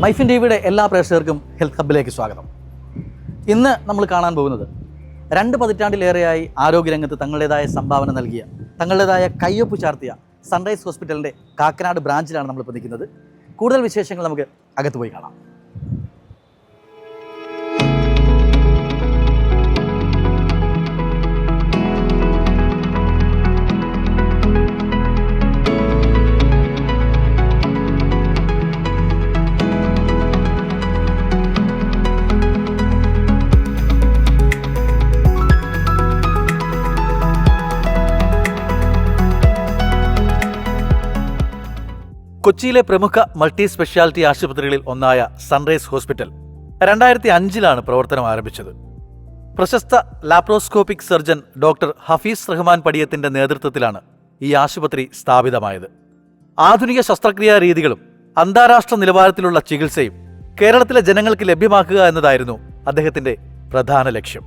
മൈഫിൻ ടിവിയുടെ എല്ലാ പ്രേക്ഷകർക്കും ഹെൽത്ത് ഹബ്ബിലേക്ക് സ്വാഗതം. ഇന്ന് നമ്മൾ കാണാൻ പോകുന്നത് 2 പതിറ്റാണ്ടിലേറെയായി ആരോഗ്യരംഗത്ത് തങ്ങളുടേതായ സംഭാവന നൽകിയ, തങ്ങളുടേതായ കയ്യൊപ്പ് ചാർത്തിയ സൺറൈസ് ഹോസ്പിറ്റലിൻ്റെ കാക്കനാട് ബ്രാഞ്ചിലാണ് നമ്മളിപ്പോൾ നിൽക്കുന്നത്. കൂടുതൽ വിശേഷങ്ങൾ നമുക്ക് അകത്ത് പോയി കാണാം. കൊച്ചിയിലെ പ്രമുഖ മൾട്ടി സ്പെഷ്യാലിറ്റി ആശുപത്രികളിൽ ഒന്നായ സൺറൈസ് ഹോസ്പിറ്റൽ 2005 പ്രവർത്തനം ആരംഭിച്ചത്. പ്രശസ്ത laparoscopic surgeon doctor Hafeez Rahman പടിയത്തിന്റെ നേതൃത്വത്തിലാണ് ഈ ആശുപത്രി സ്ഥാപിതമായത്. ആധുനിക ശസ്ത്രക്രിയാ രീതികളും അന്താരാഷ്ട്ര നിലവാരത്തിലുള്ള ചികിത്സയും കേരളത്തിലെ ജനങ്ങൾക്ക് ലഭ്യമാക്കുക എന്നതായിരുന്നു അദ്ദേഹത്തിന്റെ പ്രധാന ലക്ഷ്യം.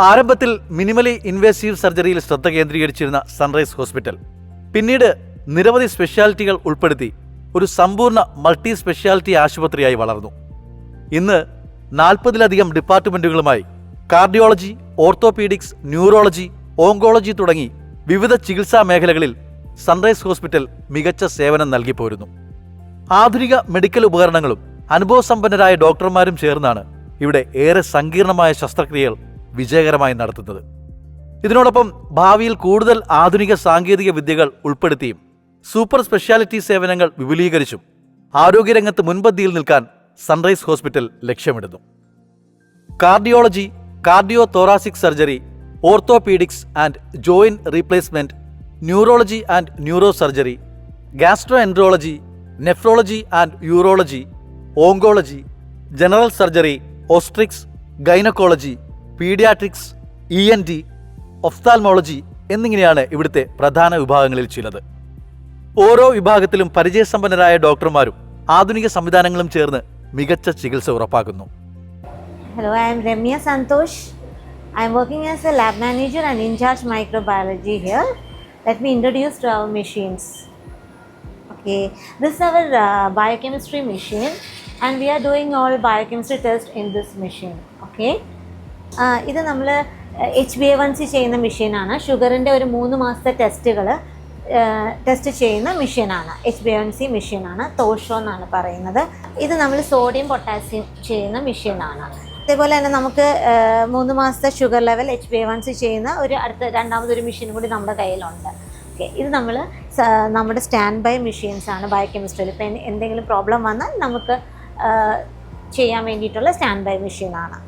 ആരംഭത്തിൽ മിനിമലി ഇൻവേസീവ് സർജറിയിൽ ശ്രദ്ധ കേന്ദ്രീകരിച്ചിരുന്ന സൺറൈസ് ഹോസ്പിറ്റൽ പിന്നീട് നിരവധി സ്പെഷ്യാലിറ്റികൾ ഉൾപ്പെടുത്തി ഒരു സമ്പൂർണ്ണ മൾട്ടി സ്പെഷ്യാലിറ്റി ആശുപത്രിയായി വളർന്നു. ഇന്ന് 40-ലധികം ഡിപ്പാർട്ട്മെന്റുകളുമായി കാർഡിയോളജി, ഓർത്തോപീഡിക്സ്, ന്യൂറോളജി, ഓങ്കോളജി തുടങ്ങി വിവിധ ചികിത്സാ മേഖലകളിൽ സൺറൈസ് ഹോസ്പിറ്റൽ മികച്ച സേവനം നൽകി പോരുന്നു. ആധുനിക മെഡിക്കൽ ഉപകരണങ്ങളും അനുഭവസമ്പന്നരായ ഡോക്ടർമാരും ചേർന്നാണ് ഇവിടെ ഏറെ സങ്കീർണമായ ശസ്ത്രക്രിയകൾ വിജയകരമായി നടത്തുന്നത്. ഇതിനോടൊപ്പം ഭാവിയിൽ കൂടുതൽ ആധുനിക സാങ്കേതിക വിദ്യകൾ ഉൾപ്പെടുത്തിയും സൂപ്പർ സ്പെഷ്യാലിറ്റി സേവനങ്ങൾ വിപുലീകരിച്ചും ആരോഗ്യരംഗത്ത് മുൻപന്തിയിൽ നിൽക്കാൻ സൺറൈസ് ഹോസ്പിറ്റൽ ലക്ഷ്യമിടുന്നു. Cardiology, cardiothoracic surgery, orthopaedics and joint replacement, neurology and neurosurgery, gastroenterology, nephrology and urology, oncology, general surgery, obstetrics, gynaecology, paediatrics, ENT, ophthalmology എന്നിങ്ങനെയാണ് ഇവിടുത്തെ പ്രധാന വിഭാഗങ്ങളിൽ ചിലത്. ഓരോ വിഭാഗത്തിലും പരിചയസമ്പന്നരായ ഡോക്ടർമാരും ആധുനിക സംവിധാനങ്ങളും ചേർന്ന് മികച്ച ചികിത്സ ഉറപ്പാക്കുന്നു. Hello, I am Ramya Santosh. I am working as a lab manager and in charge microbiology here. Let me introduce to our machines. Okay, this is our biochemistry machine and we are doing all biochemistry tests in this machine. Okay, ഇത് നമ്മൾ HbA1c ചെയ്യുന്ന മെഷീനാണ്. ഷുഗറിൻ്റെ ഒരു 3 മാസത്തെ test ചെയ്യുന്ന മെഷീനാണ്. HbA1c മെഷീനാണ്, തോഷോ എന്നാണ് പറയുന്നത്. ഇത് നമ്മൾ സോഡിയം പൊട്ടാസ്യം ചെയ്യുന്ന മെഷീനാണ്. അതേപോലെ തന്നെ നമുക്ക് 3 മാസത്തെ ഷുഗർ ലെവൽ HbA1c ചെയ്യുന്ന രണ്ടാമതൊരു മെഷീൻ കൂടി നമ്മുടെ കയ്യിലുണ്ട്. ഓക്കെ, ഇത് നമ്മുടെ സ്റ്റാൻഡ് ബൈ മെഷീൻസാണ് ബയോകെമിസ്ട്രിയിൽ. ഇപ്പം എന്തെങ്കിലും പ്രോബ്ലം വന്നാൽ നമുക്ക് ചെയ്യാൻ വേണ്ടിയിട്ടുള്ള സ്റ്റാൻഡ് ബൈ മെഷീനാണ്.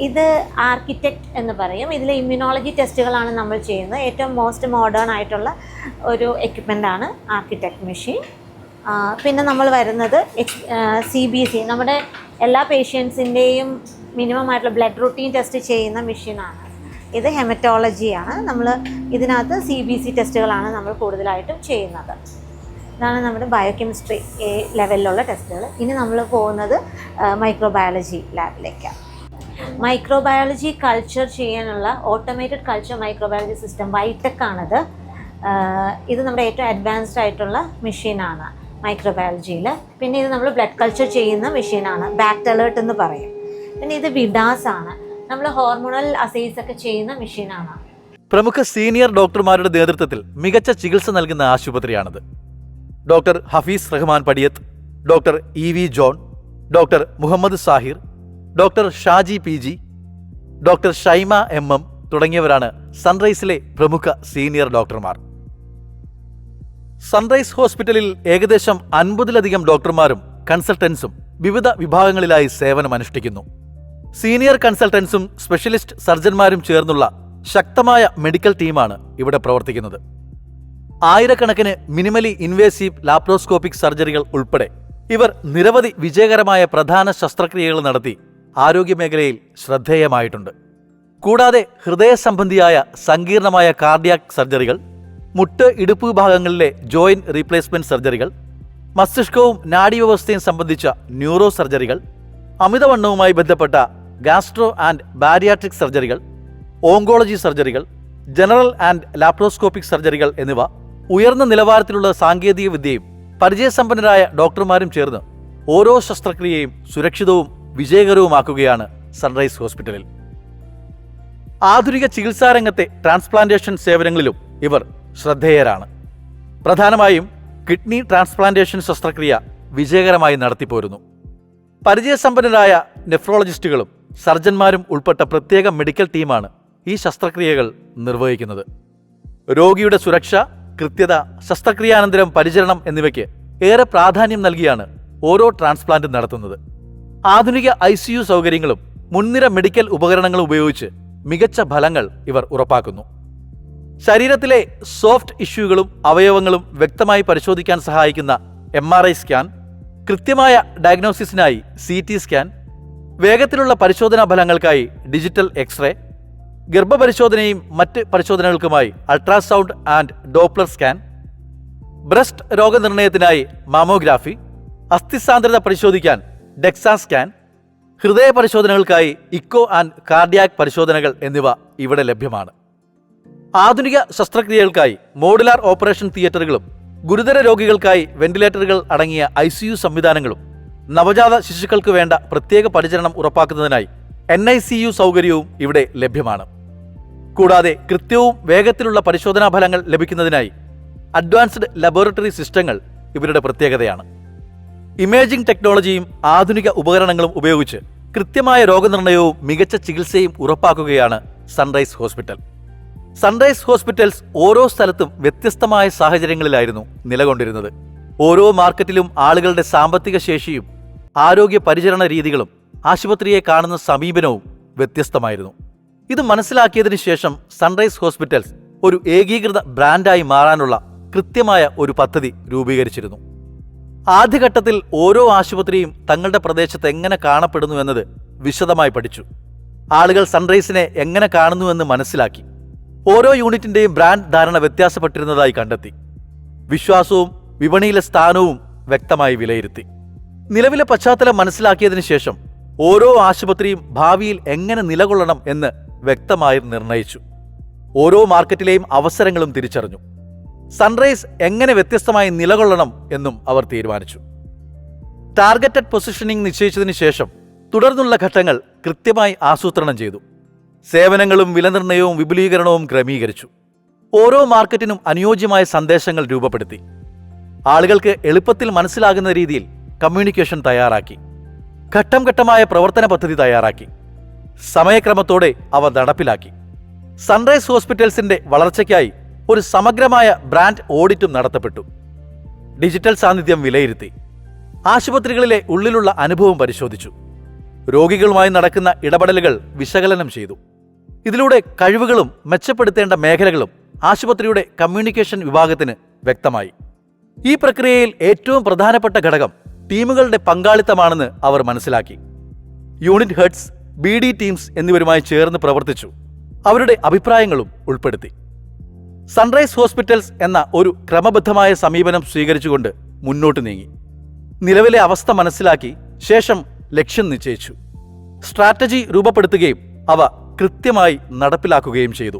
ഇത് ആർക്കിടെക്ട് എന്ന് പറയും. ഇതിൽ ഇമ്മ്യൂണോളജി ടെസ്റ്റുകളാണ് നമ്മൾ ചെയ്യുന്നത്. ഏറ്റവും മോസ്റ്റ് മോഡേൺ ആയിട്ടുള്ള ഒരു എക്യുപ്മെൻ്റാണ് ആർക്കിടെക്ട് മെഷീൻ. പിന്നെ നമ്മൾ വരുന്നത് CBC, നമ്മുടെ എല്ലാ പേഷ്യൻസിൻ്റെയും മിനിമം ആയിട്ടുള്ള ബ്ലഡ് റൂട്ടീൻ ടെസ്റ്റ് ചെയ്യുന്ന മെഷീനാണ്. ഇത് ഹെമറ്റോളജിയാണ്. നമ്മൾ ഇതിനകത്ത് CBC ടെസ്റ്റുകളാണ് നമ്മൾ കൂടുതലായിട്ടും ചെയ്യുന്നത്. ഇതാണ് നമ്മുടെ ബയോകെമിസ്ട്രി ലെവലിലുള്ള ടെസ്റ്റുകൾ. ഇനി നമ്മൾ പോകുന്നത് മൈക്രോബയോളജി ലാബിലേക്കാണ്. മൈക്രോബയോളജി കൾച്ചർ ചെയ്യാനുള്ള ഓട്ടോമേറ്റഡ് കൾച്ചർ മൈക്രോബയോളജി സിസ്റ്റം വൈടെക് ആണിത്. ഇത് നമ്മുടെ ഏറ്റവും അഡ്വാൻസ്ഡ് ആയിട്ടുള്ള മെഷീനാണ് മൈക്രോബയോളജിയിൽ. പിന്നെ ഇത് നമ്മൾ ബ്ലഡ് കൾച്ചർ ചെയ്യുന്ന മെഷീനാണ്, ബാക്ട് അലേർട്ട് എന്ന് പറയും. പിന്നെ ഇത് വിഡാസ് ആണ്, നമ്മൾ ഹോർമോണൽ അസൈസ് ഒക്കെ ചെയ്യുന്ന മെഷീനാണ്. പ്രമുഖ സീനിയർ ഡോക്ടർമാരുടെ നേതൃത്വത്തിൽ മികച്ച ചികിത്സ നൽകുന്ന ആശുപത്രിയാണിത്. Doctor Hafeez Rahman Padiyath, doctor EV John, doctor Muhammad Sahir, doctor Shaji PG, doctor Shaima MM തുടങ്ങിയവരാണ് സൺറൈസിലെ പ്രമുഖ സീനിയർ ഡോക്ടർമാർ. സൺറൈസ് ഹോസ്പിറ്റലിൽ ഏകദേശം 50-ലധികം ഡോക്ടർമാരും കൺസൾട്ടൻസും വിവിധ വിഭാഗങ്ങളിലായി സേവനമനുഷ്ഠിക്കുന്നു. സീനിയർ കൺസൾട്ടൻസും സ്പെഷ്യലിസ്റ്റ് സർജന്മാരും ചേർന്നുള്ള ശക്തമായ മെഡിക്കൽ ടീമാണ് ഇവിടെ പ്രവർത്തിക്കുന്നത്. ആയിരക്കണക്കിന് മിനിമലി ഇൻവേസീവ് ലാപ്രോസ്കോപ്പിക് സർജറികൾ ഉൾപ്പെടെ ഇവർ നിരവധി വിജയകരമായ പ്രധാന ശസ്ത്രക്രിയകൾ നടത്തി ആരോഗ്യമേഖലയിൽ ശ്രദ്ധേയമായിട്ടുണ്ട്. കൂടാതെ ഹൃദയ സംബന്ധിയായ സങ്കീർണമായ കാർഡിയാക് സർജറികൾ, മുട്ട് ഇടുപ്പ് ഭാഗങ്ങളിലെ ജോയിന്റ് റീപ്ലേസ്മെന്റ് സർജറികൾ, മസ്തിഷ്കവും നാഡീവ്യവസ്ഥയും സംബന്ധിച്ച ന്യൂറോ സർജറികൾ, അമിതവണ്ണവുമായി ബന്ധപ്പെട്ട ഗാസ്ട്രോ ആൻഡ് ബാരിയാട്രിക് സർജറികൾ, ഓങ്കോളജി സർജറികൾ, ജനറൽ ആൻഡ് ലാപ്രോസ്കോപ്പിക് സർജറികൾ എന്നിവ ഉയർന്ന നിലവാരത്തിലുള്ള സാങ്കേതിക വിദ്യയും പരിചയസമ്പന്നരായ ഡോക്ടർമാരും ചേർന്ന് ഓരോ ശസ്ത്രക്രിയയും സുരക്ഷിതവും വിജയകരവുമാക്കുകയാണ് സൺറൈസ് ഹോസ്പിറ്റലിൽ. ആധുനിക ചികിത്സാരംഗത്തെ ട്രാൻസ്പ്ലാന്റേഷൻ സേവനങ്ങളിലും ഇവർ ശ്രദ്ധേയരാണ്. പ്രധാനമായും കിഡ്നി ട്രാൻസ്പ്ലാന്റേഷൻ ശസ്ത്രക്രിയ വിജയകരമായി നടത്തിപ്പോരുന്നു. പരിചയസമ്പന്നരായ നെഫ്രോളജിസ്റ്റുകളും സർജന്മാരും ഉൾപ്പെട്ട പ്രത്യേക മെഡിക്കൽ ടീമാണ് ഈ ശസ്ത്രക്രിയകൾ നിർവഹിക്കുന്നത്. രോഗിയുടെ സുരക്ഷ, കൃത്യത, ശസ്ത്രക്രിയാനന്തരം പരിചരണം എന്നിവയ്ക്ക് ഏറെ പ്രാധാന്യം നൽകിയാണ് ഓരോ ട്രാൻസ്പ്ലാന്റും നടത്തുന്നത്. ആധുനിക ICU സൗകര്യങ്ങളും മുൻനിര മെഡിക്കൽ ഉപകരണങ്ങളും ഉപയോഗിച്ച് മികച്ച ഫലങ്ങൾ ഇവർ ഉറപ്പാക്കുന്നു. ശരീരത്തിലെ സോഫ്റ്റ് ഇഷ്യൂകളും അവയവങ്ങളും വ്യക്തമായി പരിശോധിക്കാൻ സഹായിക്കുന്ന MRI സ്കാൻ, കൃത്യമായ ഡയഗ്നോസിസിനായി CT സ്കാൻ, വേഗത്തിലുള്ള പരിശോധനാ ഫലങ്ങൾക്കായി ഡിജിറ്റൽ എക്സ്റേ, ഗർഭപരിശോധനയും മറ്റ് പരിശോധനകൾക്കുമായി ultrasound and Doppler scan, breast രോഗനിർണയത്തിനായി മാമോഗ്രാഫി, അസ്ഥിസാന്ദ്രത പരിശോധിക്കാൻ ഡെക്സാ സ്കാൻ, ഹൃദയ പരിശോധനകൾക്കായി ഇക്കോ ആൻഡ് കാർഡിയാക് പരിശോധനകൾ എന്നിവ ഇവിടെ ലഭ്യമാണ്. ആധുനിക ശസ്ത്രക്രിയകൾക്കായി മോഡുലാർ ഓപ്പറേഷൻ തിയേറ്ററുകളും ഗുരുതര രോഗികൾക്കായി വെന്റിലേറ്ററുകൾ അടങ്ങിയ ICU സംവിധാനങ്ങളും നവജാത ശിശുക്കൾക്ക് വേണ്ട പ്രത്യേക പരിചരണം ഉറപ്പാക്കുന്നതിനായി NICU സൗകര്യവും ഇവിടെ ലഭ്യമാണ്. കൂടാതെ കൃത്യവും വേഗത്തിലുള്ള പരിശോധനാ ഫലങ്ങൾ ലഭിക്കുന്നതിനായി അഡ്വാൻസ്ഡ് ലബോറട്ടറി സിസ്റ്റങ്ങൾ ഇവരുടെ പ്രത്യേകതയാണ്. ഇമേജിംഗ് ടെക്നോളജിയും ആധുനിക ഉപകരണങ്ങളും ഉപയോഗിച്ച് കൃത്യമായ രോഗനിർണയവും മികച്ച ചികിത്സയും ഉറപ്പാക്കുകയാണ് സൺറൈസ് ഹോസ്പിറ്റൽ. സൺറൈസ് ഹോസ്പിറ്റൽസ് ഓരോ സ്ഥലത്തും വ്യത്യസ്തമായ സാഹചര്യങ്ങളിലായിരുന്നു നിലകൊണ്ടിരുന്നത്. ഓരോ മാർക്കറ്റിലും ആളുകളുടെ സാമ്പത്തിക ശേഷിയും ആരോഗ്യ പരിചരണ രീതികളും ആശുപത്രിയെ കാണുന്ന സമീപനവും വ്യത്യസ്തമായിരുന്നു. ഇത് മനസ്സിലാക്കിയതിനു ശേഷം സൺറൈസ് ഹോസ്പിറ്റൽസ് ഒരു ഏകീകൃത ബ്രാൻഡായി മാറാനുള്ള കൃത്യമായ ഒരു പദ്ധതി രൂപീകരിച്ചിരുന്നു. ആദ്യഘട്ടത്തിൽ ഓരോ ആശുപത്രിയും തങ്ങളുടെ പ്രദേശത്ത് എങ്ങനെ കാണപ്പെടുന്നു എന്നത് വിശദമായി പഠിച്ചു. ആളുകൾ സൺറൈസിനെ എങ്ങനെ കാണുന്നുവെന്ന് മനസ്സിലാക്കി. ഓരോ യൂണിറ്റിന്റെയും ബ്രാൻഡ് ധാരണ വ്യത്യാസപ്പെട്ടിരുന്നതായി കണ്ടെത്തി. വിശ്വാസവും വിപണിയിലെ സ്ഥാനവും വ്യക്തമായി വിലയിരുത്തി. നിലവിലെ പശ്ചാത്തലം മനസ്സിലാക്കിയതിനു ശേഷം ഓരോ ആശുപത്രിയും ഭാവിയിൽ എങ്ങനെ നിലകൊള്ളണം എന്ന് വ്യക്തമായി നിർണയിച്ചു. ഓരോ മാർക്കറ്റിലെയും അവസരങ്ങളും തിരിച്ചറിഞ്ഞു. സൺറൈസ് എങ്ങനെ വ്യത്യസ്തമായി നിലകൊള്ളണം എന്നും അവർ തീരുമാനിച്ചു. ടാർഗറ്റഡ് പൊസിഷനിംഗ് നിശ്ചയിച്ചതിനു ശേഷം തുടർന്നുള്ള ഘട്ടങ്ങൾ കൃത്യമായി ആസൂത്രണം ചെയ്തു. സേവനങ്ങളും വിലനിർണ്ണയവും വിപുലീകരണവും ക്രമീകരിച്ചു. ഓരോ മാർക്കറ്റിനും അനുയോജ്യമായ സന്ദേശങ്ങൾ രൂപപ്പെടുത്തി. ആളുകൾക്ക് എളുപ്പത്തിൽ മനസ്സിലാകുന്ന രീതിയിൽ കമ്മ്യൂണിക്കേഷൻ തയ്യാറാക്കി. ഘട്ടം ഘട്ടമായ പ്രവർത്തന പദ്ധതി തയ്യാറാക്കി. സമയക്രമത്തോടെ അവ നടപ്പിലാക്കി. സൺറൈസ് ഹോസ്പിറ്റൽസിന്റെ വളർച്ചയ്ക്കായി ഒരു സമഗ്രമായ ബ്രാൻഡ് ഓഡിറ്റും നടത്തപ്പെട്ടു. ഡിജിറ്റൽ സാന്നിധ്യം വിലയിരുത്തി. ആശുപത്രികളിലെ ഉള്ളിലുള്ള അനുഭവം പരിശോധിച്ചു. രോഗികളുമായി നടക്കുന്ന ഇടപെടലുകൾ വിശകലനം ചെയ്തു. ഇതിലൂടെ കഴിവുകളും മെച്ചപ്പെടുത്തേണ്ട മേഖലകളും ആശുപത്രിയുടെ കമ്മ്യൂണിക്കേഷൻ വിഭാഗത്തിന് വ്യക്തമായി. ഈ പ്രക്രിയയിൽ ഏറ്റവും പ്രധാനപ്പെട്ട ഘടകം ടീമുകളുടെ പങ്കാളിത്തമാണെന്ന് അവർ മനസ്സിലാക്കി. യൂണിറ്റ് ഹെഡ്സ്, BD ടീംസ് എന്നിവരുമായി ചേർന്ന് പ്രവർത്തിച്ചു. അവരുടെ അഭിപ്രായങ്ങളും ഉൾപ്പെടുത്തി. സൺറൈസ് ഹോസ്പിറ്റൽസ് എന്ന ഒരു ക്രമബദ്ധമായ സമീപനം സ്വീകരിച്ചുകൊണ്ട് മുന്നോട്ട് നീങ്ങി. നിലവിലെ അവസ്ഥ മനസ്സിലാക്കി ശേഷം ലക്ഷ്യം നിശ്ചയിച്ചു. സ്ട്രാറ്റജി രൂപപ്പെടുത്തുകയും അവ കൃത്യമായി നടപ്പിലാക്കുകയും ചെയ്തു.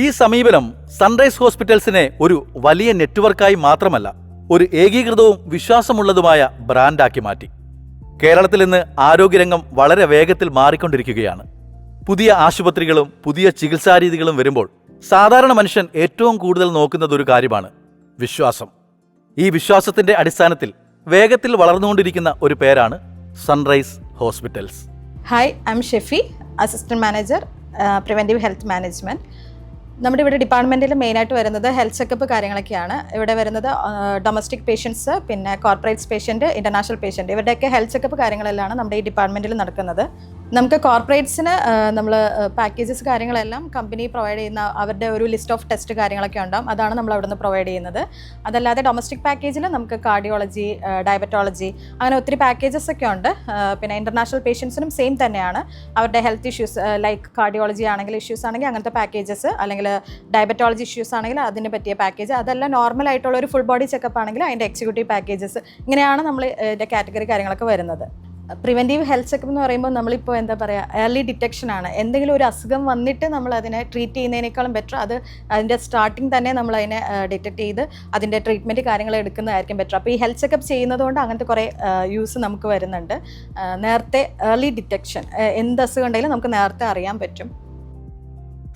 ഈ സമീപനം സൺറൈസ് ഹോസ്പിറ്റൽസിനെ ഒരു വലിയ നെറ്റ്വർക്കായി മാത്രമല്ല, ഒരു ഏകീകൃതവും വിശ്വാസമുള്ളതുമായ ബ്രാൻഡാക്കി മാറ്റി. കേരളത്തിൽ ഇന്ന് ആരോഗ്യരംഗം വളരെ വേഗത്തിൽ മാറിക്കൊണ്ടിരിക്കുകയാണ്. പുതിയ ആശുപത്രികളും പുതിയ ചികിത്സാരീതികളും വരുമ്പോൾ സാധാരണ മനുഷ്യൻ ഏറ്റവും കൂടുതൽ നോക്കുന്നത് ഒരു കാര്യമാണ്: വിശ്വാസം. ഈ വിശ്വാസത്തിന്റെ അടിസ്ഥാനത്തിൽ വേഗത്തിൽ വളർന്നുകൊണ്ടിരിക്കുന്ന ഒരു പേരാണ് sunrise hospitals. Hi, I M Shefi, assistant manager, preventive health management. നമ്മുടെ ഇവിടെ ഡിപ്പാർട്ട്മെൻറ്റിൽ മെയിനായിട്ട് വരുന്നത് ഹെൽത്ത് ചെക്കപ്പ് കാര്യങ്ങളൊക്കെയാണ്. ഇവിടെ വരുന്നത് ഡൊമസ്റ്റിക് പേഷ്യൻസ്, പിന്നെ കോർപ്പറേറ്റ്സ് പേഷ്യൻറ്റ്, ഇൻ്റർനാഷണൽ പേഷ്യൻറ്റ്, ഇവരുടെയൊക്കെ ഹെൽത്ത് ചെക്കപ്പ് കാര്യങ്ങളെല്ലാം നമ്മുടെ ഈ ഡിപ്പാർട്ട്മെൻറ്റിൽ നടക്കുന്നത്. നമുക്ക് കോർപ്പറേറ്റ്സിന് നമ്മൾ പാക്കേജസ് കാര്യങ്ങളെല്ലാം കമ്പനി പ്രൊവൈഡ് ചെയ്യുന്ന അവരുടെ ഒരു ലിസ്റ്റ് ഓഫ് ടെസ്റ്റ് കാര്യങ്ങളൊക്കെ ഉണ്ടാകും. അതാണ് നമ്മൾ അവിടെ നിന്ന് പ്രൊവൈഡ് ചെയ്യുന്നത്. അതല്ലാതെ ഡൊമസ്റ്റിക് പാക്കേജിൽ നമുക്ക് കാർഡിയോളജി, ഡയബറ്റോളജി, അങ്ങനെ ഒത്തിരി പാക്കേജസ് ഒക്കെ ഉണ്ട്. പിന്നെ ഇൻ്റർനാഷണൽ പേഷ്യൻസിനും സെയിം തന്നെയാണ്. അവരുടെ ഹെൽത്ത് ഇഷ്യൂസ് ലൈക്ക് കാർഡിയോളജി ആണെങ്കിൽ ഇഷ്യൂസ് ആണെങ്കിൽ അങ്ങനത്തെ പാക്കേജസ്, അല്ലെങ്കിൽ ഡയബറ്റോളജി ഇഷ്യൂസ് ആണെങ്കിൽ അതിന് പറ്റിയ പാക്കേജ്, അതെല്ലാം നോർമൽ ആയിട്ടുള്ള ഒരു ഫുൾ ബോഡി ചെക്കപ്പ് ആണെങ്കിൽ അതിൻ്റെ എക്സിക്യൂട്ടീവ് പാക്കേജസ്, ഇങ്ങനെയാണ് നമ്മൾ ഇതിൻ്റെ കാറ്റഗറി കാര്യങ്ങളൊക്കെ വരുന്നത്. പ്രിവെൻറ്റീവ് ഹെൽത്ത് ചെക്കപ്പ് എന്ന് പറയുമ്പോൾ നമ്മളിപ്പോൾ എന്താ പറയുക, ഏർലി ഡിറ്റക്ഷനാണ്. എന്തെങ്കിലും ഒരു അസുഖം വന്നിട്ട് നമ്മൾ അതിനെ ട്രീറ്റ് ചെയ്യുന്നതിനേക്കാളും ബെറ്റർ അതിൻ്റെ സ്റ്റാർട്ടിങ് തന്നെ നമ്മൾ അതിനെ ഡിറ്റക്ട് ചെയ്ത് അതിൻ്റെ ട്രീറ്റ്മെൻറ്റ് കാര്യങ്ങൾ എടുക്കുന്നതായിരിക്കും ബെറ്റർ. അപ്പോൾ ഈ ഹെൽത്ത് ചെക്കപ്പ് ചെയ്യുന്നതുകൊണ്ട് അങ്ങനത്തെ കുറേ യൂസ് നമുക്ക് വരുന്നുണ്ട്. നേരത്തെ ഏർലി ഡിറ്റക്ഷൻ, എന്ത് അസുഖം ഉണ്ടെങ്കിലും നമുക്ക് നേരത്തെ അറിയാൻ പറ്റും.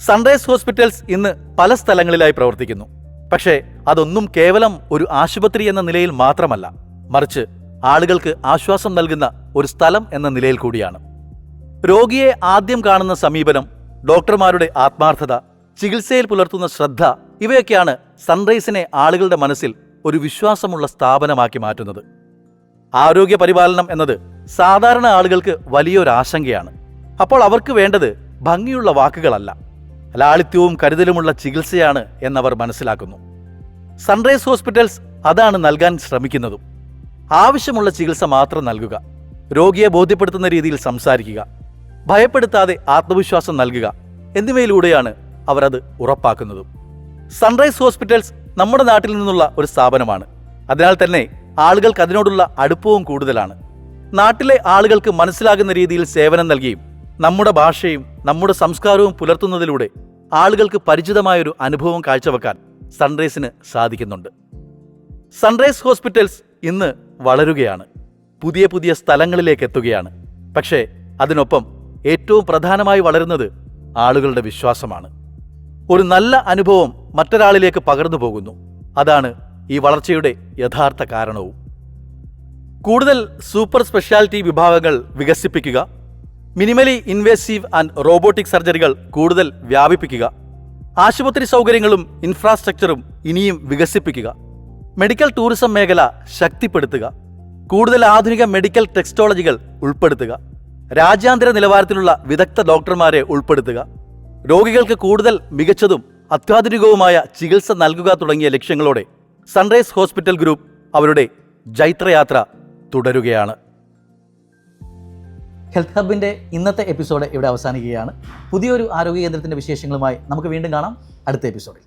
സൺറൈസ് ഹോസ്പിറ്റൽസ് ഇന്ന് പല സ്ഥലങ്ങളിലായി പ്രവർത്തിക്കുന്നു. പക്ഷേ അതൊന്നും കേവലം ഒരു ആശുപത്രി എന്ന നിലയിൽ മാത്രമല്ല, മറിച്ച് ആളുകൾക്ക് ആശ്വാസം നൽകുന്ന ഒരു സ്ഥലം എന്ന നിലയിൽ കൂടിയാണ്. രോഗിയെ ആദ്യം കാണുന്ന സമീപനം, ഡോക്ടർമാരുടെ ആത്മാർത്ഥത, ചികിത്സയിൽ പുലർത്തുന്ന ശ്രദ്ധ, ഇവയൊക്കെയാണ് സൺറൈസിനെ ആളുകളുടെ മനസ്സിൽ ഒരു വിശ്വാസമുള്ള സ്ഥാപനമാക്കി മാറ്റുന്നത്. ആരോഗ്യ പരിപാലനം എന്നത് സാധാരണ ആളുകൾക്ക് വലിയൊരാശങ്കയാണ്. അപ്പോൾ അവർക്ക് വേണ്ടത് ഭംഗിയുള്ള വാക്കുകളല്ല, ലാളിത്യവും കരുതലുമുള്ള ചികിത്സയാണ് എന്നവർ മനസ്സിലാക്കുന്നു. സൺറൈസ് ഹോസ്പിറ്റൽസ് അതാണ് നൽകാൻ ശ്രമിക്കുന്നതും. ആവശ്യമുള്ള ചികിത്സ മാത്രം നൽകുക, രോഗിയെ ബോധ്യപ്പെടുത്തുന്ന രീതിയിൽ സംസാരിക്കുക, ഭയപ്പെടുത്താതെ ആത്മവിശ്വാസം നൽകുക എന്നിവയിലൂടെയാണ് അവർ അത് ഉറപ്പാക്കുന്നതും. സൺറൈസ് ഹോസ്പിറ്റൽസ് നമ്മുടെ നാട്ടിൽ നിന്നുള്ള ഒരു സ്ഥാപനമാണ്. അതിനാൽ തന്നെ ആളുകൾക്ക് അതിനോടുള്ള അടുപ്പവും കൂടുതലാണ്. നാട്ടിലെ ആളുകൾക്ക് മനസ്സിലാകുന്ന രീതിയിൽ സേവനം നൽകിയും നമ്മുടെ ഭാഷയും നമ്മുടെ സംസ്കാരവും പുലർത്തുന്നതിലൂടെ ആളുകൾക്ക് പരിചിതമായൊരു അനുഭവം കാഴ്ചവെക്കാൻ സൺറൈസിന് സാധിക്കുന്നുണ്ട്. സൺറൈസ് ഹോസ്പിറ്റൽസ് ഇന്ന് വളരുകയാണ്, പുതിയ പുതിയ സ്ഥലങ്ങളിലേക്ക് എത്തുകയാണ്. പക്ഷേ അതിനൊപ്പം ഏറ്റവും പ്രധാനമായി വളരുന്നത് ആളുകളുടെ വിശ്വാസമാണ്. ഒരു നല്ല അനുഭവം മറ്റൊരാളിലേക്ക് പകർന്നു പോകുന്നു. അതാണ് ഈ വളർച്ചയുടെ യഥാർത്ഥ കാരണവും. കൂടുതൽ സൂപ്പർ സ്പെഷ്യാലിറ്റി വിഭാഗങ്ങൾ വികസിപ്പിക്കുക, മിനിമലി ഇൻവേസീവ് ആൻഡ് റോബോട്ടിക് സർജറികൾ കൂടുതൽ വ്യാപിപ്പിക്കുക, ആശുപത്രി സൗകര്യങ്ങളും ഇൻഫ്രാസ്ട്രക്ചറും ഇനിയും വികസിപ്പിക്കുക, മെഡിക്കൽ ടൂറിസം മേഖല ശക്തിപ്പെടുത്തുക, കൂടുതൽ ആധുനിക മെഡിക്കൽ ടെക്നോളജികൾ ഉൾപ്പെടുത്തുക, രാജ്യാന്തര നിലവാരത്തിലുള്ള വിദഗ്ധ ഡോക്ടർമാരെ ഉൾപ്പെടുത്തുക, രോഗികൾക്ക് കൂടുതൽ മികച്ചതും അത്യാധുനികവുമായ ചികിത്സ നൽകുക തുടങ്ങിയ ലക്ഷ്യങ്ങളോടെ സൺറൈസ് ഹോസ്പിറ്റൽ ഗ്രൂപ്പ് അവരുടെ ജൈത്രയാത്ര തുടരുകയാണ്. ഹെൽത്ത് ഹബിൻ്റെ ഇന്നത്തെ എപ്പിസോഡ് ഇവിടെ അവസാനിക്കുകയാണ്. പുതിയൊരു ആരോഗ്യ കേന്ദ്രത്തിൻ്റെ വിശേഷങ്ങളുമായി നമുക്ക് വീണ്ടും കാണാം അടുത്ത എപ്പിസോഡിൽ.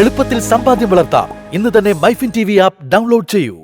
എളുപ്പത്തിൽ സമ്പാദ്യം വളർത്താം. ഇന്ന് തന്നെ മൈഫിൻ TV ആപ്പ് ഡൗൺലോഡ് ചെയ്യൂ.